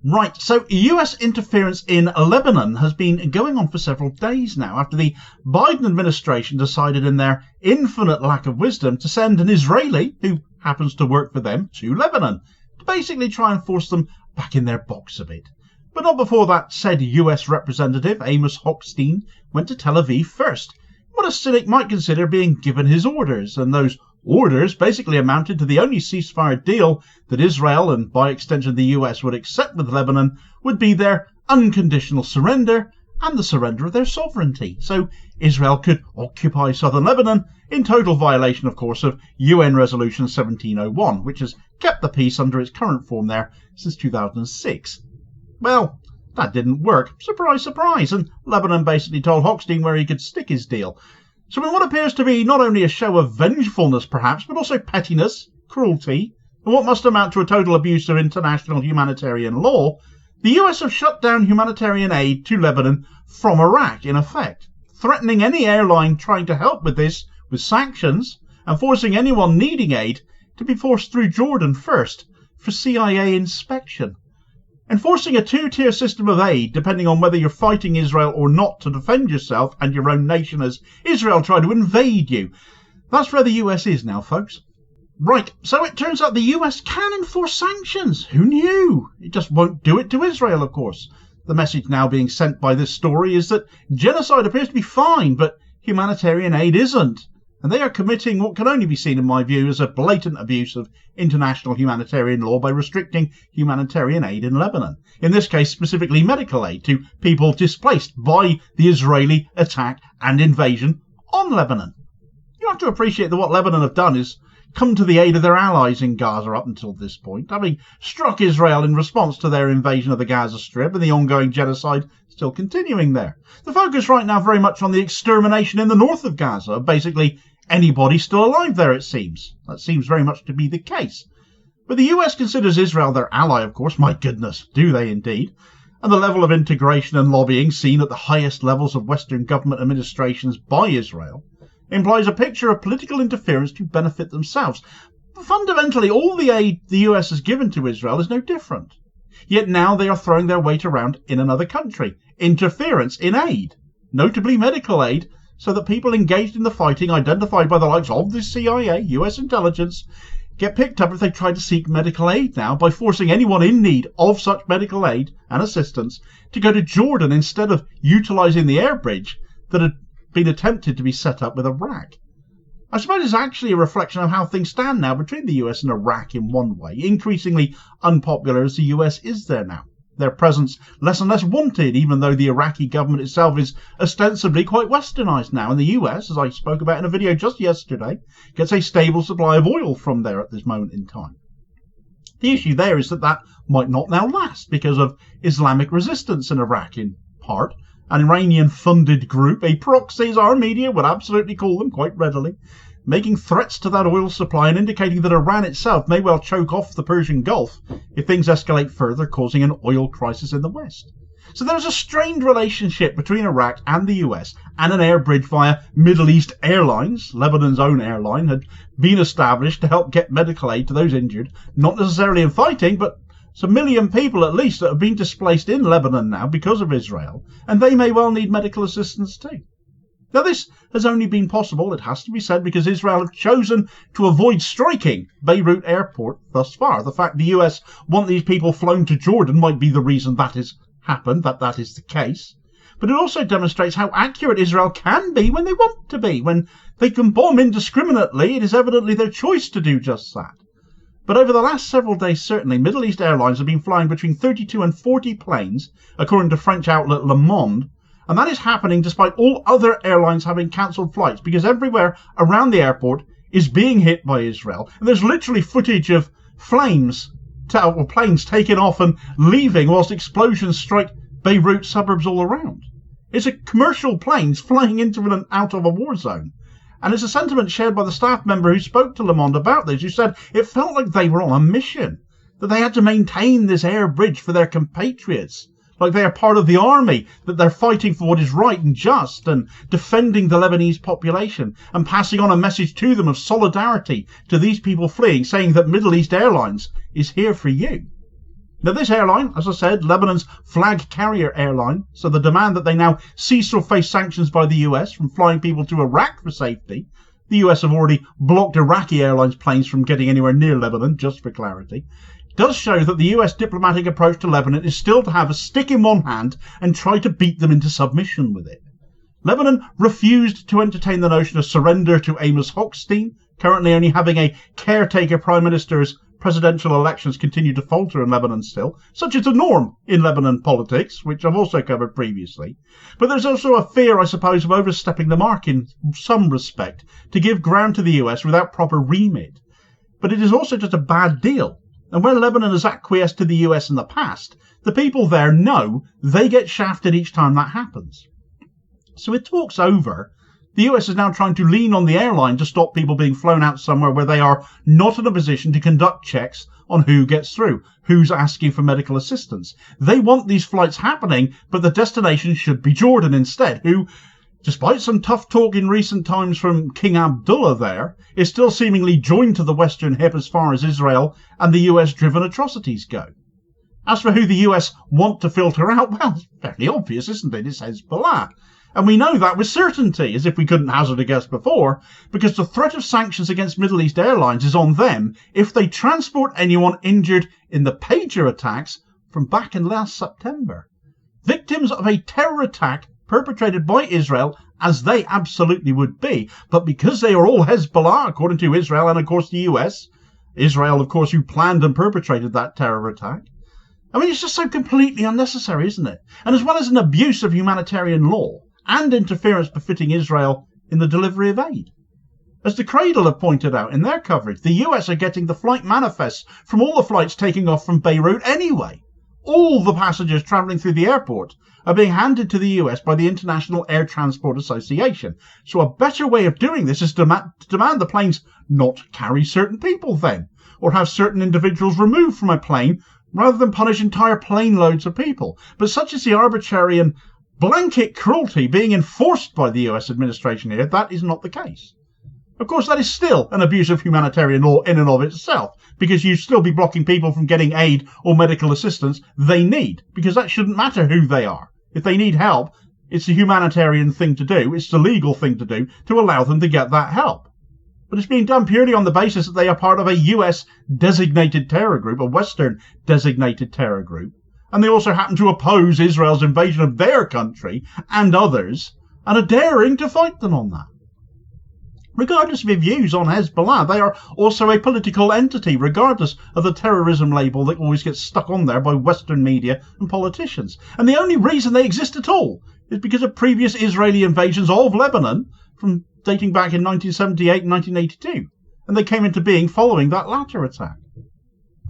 Right, so US interference in Lebanon has been going on for several days now after the Biden administration decided in their infinite lack of wisdom to send an Israeli, who happens to work for them, to Lebanon to basically try and force them back in their box a bit. But not before that said US representative, Amos Hochstein, went to Tel Aviv first. What a cynic might consider being given his orders, and those orders basically amounted to the only ceasefire deal that Israel, and by extension the US, would accept with Lebanon would be their unconditional surrender and the surrender of their sovereignty. So Israel could occupy southern Lebanon, in total violation, of course, of UN Resolution 1701, which has kept the peace under its current form there since 2006. Well, that didn't work. Surprise, surprise. And Lebanon basically told Hochstein where he could stick his deal. So in what appears to be not only a show of vengefulness perhaps, but also pettiness, cruelty, and what must amount to a total abuse of international humanitarian law, the US have shut down humanitarian aid to Lebanon from Iraq, in effect, threatening any airline trying to help with this with sanctions, and forcing anyone needing aid to be forced through Jordan first for CIA inspection. Enforcing a two-tier system of aid, depending on whether you're fighting Israel or not to defend yourself and your own nation as Israel tried to invade you. That's where the US is now, folks. Right, so it turns out the US can enforce sanctions. Who knew? It just won't do it to Israel, of course. The message now being sent by this story is that genocide appears to be fine, but humanitarian aid isn't. And they are committing what can only be seen, in my view, as a blatant abuse of international humanitarian law by restricting humanitarian aid in Lebanon. In this case, specifically medical aid to people displaced by the Israeli attack and invasion on Lebanon. You have to appreciate that what Lebanon have done is come to the aid of their allies in Gaza up until this point, having struck Israel in response to their invasion of the Gaza Strip and the ongoing genocide still continuing there. The focus right now very much on the extermination in the north of Gaza, basically anybody still alive there, it seems. That seems very much to be the case. But the US considers Israel their ally, of course. My goodness, do they indeed? And the level of integration and lobbying seen at the highest levels of Western government administrations by Israel implies a picture of political interference to benefit themselves. Fundamentally, all the aid the US has given to Israel is no different. Yet now they are throwing their weight around in another country. Interference in aid, notably medical aid, so that people engaged in the fighting, identified by the likes of the CIA, US intelligence, get picked up if they try to seek medical aid now, by forcing anyone in need of such medical aid and assistance to go to Jordan instead of utilising the air bridge that had been attempted to be set up with Iraq. I suppose it's actually a reflection of how things stand now between the US and Iraq in one way, increasingly unpopular as the US is there now. Their presence less and less wanted, even though the Iraqi government itself is ostensibly quite westernised now, and the US, as I spoke about in a video just yesterday, gets a stable supply of oil from there at this moment in time. The issue there is that that might not now last because of Islamic resistance in Iraq in part, an Iranian-funded group, a proxy as our media would absolutely call them quite readily, making threats to that oil supply and indicating that Iran itself may well choke off the Persian Gulf if things escalate further, causing an oil crisis in the West. So there's a strained relationship between Iraq and the US, and an air bridge via Middle East Airlines, Lebanon's own airline, had been established to help get medical aid to those injured, not necessarily in fighting, but it's 1 million people at least that have been displaced in Lebanon now because of Israel, and they may well need medical assistance too. Now this has only been possible, it has to be said, because Israel have chosen to avoid striking Beirut airport thus far. The fact the US want these people flown to Jordan might be the reason that has happened, that is the case. But it also demonstrates how accurate Israel can be when they want to be. When they can bomb indiscriminately, it is evidently their choice to do just that. But over the last several days, certainly, Middle East Airlines have been flying between 32 and 40 planes, according to French outlet Le Monde, and that is happening despite all other airlines having cancelled flights, because everywhere around the airport is being hit by Israel. And there's literally footage of planes taking off and leaving whilst explosions strike Beirut suburbs all around. It's a commercial planes flying into and out of a war zone. And it's a sentiment shared by the staff member who spoke to Le Monde about this, who said it felt like they were on a mission, that they had to maintain this air bridge for their compatriots, like they are part of the army, that they're fighting for what is right and just and defending the Lebanese population and passing on a message to them of solidarity to these people fleeing, saying that Middle East Airlines is here for you. Now, this airline, as I said, Lebanon's flag carrier airline, so the demand that they now cease or face sanctions by the US from flying people to Iraq for safety. The US have already blocked Iraqi airlines planes from getting anywhere near Lebanon, just for clarity. Does show that the US diplomatic approach to Lebanon is still to have a stick in one hand and try to beat them into submission with it. Lebanon refused to entertain the notion of surrender to Amos Hochstein, currently only having a caretaker prime minister as presidential elections continue to falter in Lebanon still, such is the norm in Lebanon politics, which I've also covered previously. But there's also a fear, I suppose, of overstepping the mark in some respect to give ground to the US without proper remit. But it is also just a bad deal. And where Lebanon has acquiesced to the US in the past, the people there know they get shafted each time that happens. So with talks over, the US is now trying to lean on the airline to stop people being flown out somewhere where they are not in a position to conduct checks on who gets through, who's asking for medical assistance. They want these flights happening, but the destination should be Jordan instead, who, despite some tough talk in recent times from King Abdullah there, is still seemingly joined to the Western hip as far as Israel and the US-driven atrocities go. As for who the US want to filter out, well, it's fairly obvious, isn't it? It's Hezbollah. And we know that with certainty, as if we couldn't hazard a guess before, because the threat of sanctions against Middle East airlines is on them if they transport anyone injured in the pager attacks from back in last September. Victims of a terror attack perpetrated by Israel, as they absolutely would be, but because they are all Hezbollah, according to Israel and of course the US, Israel of course who planned and perpetrated that terror attack. I mean, it's just so completely unnecessary, isn't it? And as well as an abuse of humanitarian law, and interference befitting Israel in the delivery of aid. As the Cradle have pointed out in their coverage, the US are getting the flight manifests from all the flights taking off from Beirut anyway. All the passengers travelling through the airport are being handed to the US by the International Air Transport Association. So a better way of doing this is to demand the planes not carry certain people then, or have certain individuals removed from a plane rather than punish entire plane loads of people. But such is the arbitrary and blanket cruelty being enforced by the US administration here, that is not the case. Of course, that is still an abuse of humanitarian law in and of itself, because you'd still be blocking people from getting aid or medical assistance they need, because that shouldn't matter who they are. If they need help, it's the humanitarian thing to do, it's the legal thing to do, to allow them to get that help. But it's being done purely on the basis that they are part of a US-designated terror group, a Western-designated terror group, and they also happen to oppose Israel's invasion of their country and others, and are daring to fight them on that. Regardless of your views on Hezbollah, they are also a political entity, regardless of the terrorism label that always gets stuck on there by Western media and politicians. And the only reason they exist at all is because of previous Israeli invasions of Lebanon, from dating back in 1978 and 1982, and they came into being following that latter attack.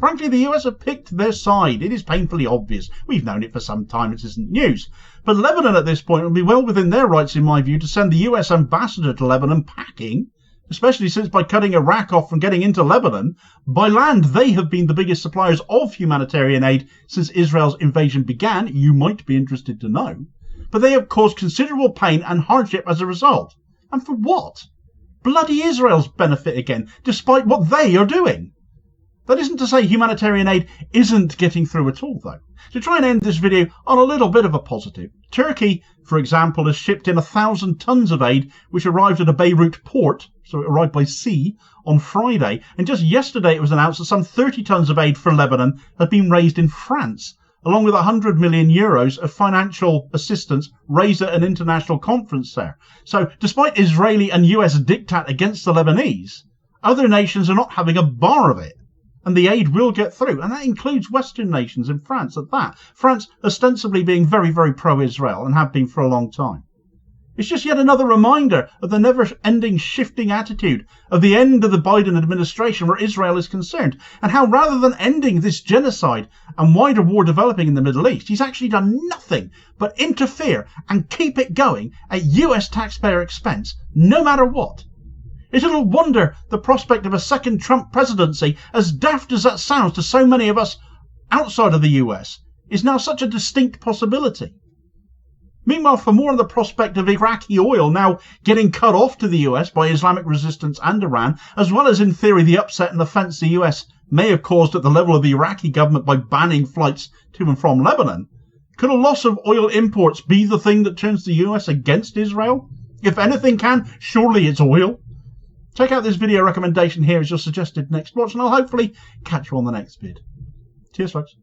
Frankly, the US have picked their side. It is painfully obvious. We've known it for some time. It isn't news. But Lebanon at this point would be well within their rights, in my view, to send the US ambassador to Lebanon packing, especially since by cutting Iraq off from getting into Lebanon, by land they have been the biggest suppliers of humanitarian aid since Israel's invasion began, you might be interested to know. But they have caused considerable pain and hardship as a result. And for what? Bloody Israel's benefit again, despite what they are doing. That isn't to say humanitarian aid isn't getting through at all, though. To try and end this video on a little bit of a positive, Turkey, for example, has shipped in 1,000 tons of aid, which arrived at a Beirut port, so it arrived by sea, on Friday, and just yesterday it was announced that some 30 tons of aid for Lebanon had been raised in France, along with 100 million euros of financial assistance raised at an international conference there. So, despite Israeli and US diktat against the Lebanese, other nations are not having a bar of it. And the aid will get through, and that includes Western nations in France at that. France ostensibly being very, very pro-Israel, and have been for a long time. It's just yet another reminder of the never-ending shifting attitude of the end of the Biden administration where Israel is concerned, and how rather than ending this genocide and wider war developing in the Middle East, he's actually done nothing but interfere and keep it going at US taxpayer expense, no matter what. It's little wonder the prospect of a second Trump presidency, as daft as that sounds to so many of us outside of the US, is now such a distinct possibility. Meanwhile, for more on the prospect of Iraqi oil now getting cut off to the US by Islamic resistance and Iran, as well as in theory the upset and offence the US may have caused at the level of the Iraqi government by banning flights to and from Lebanon, could a loss of oil imports be the thing that turns the US against Israel? If anything can, surely it's oil. Check out this video recommendation here as your suggested next watch, and I'll hopefully catch you on the next vid. Cheers, folks.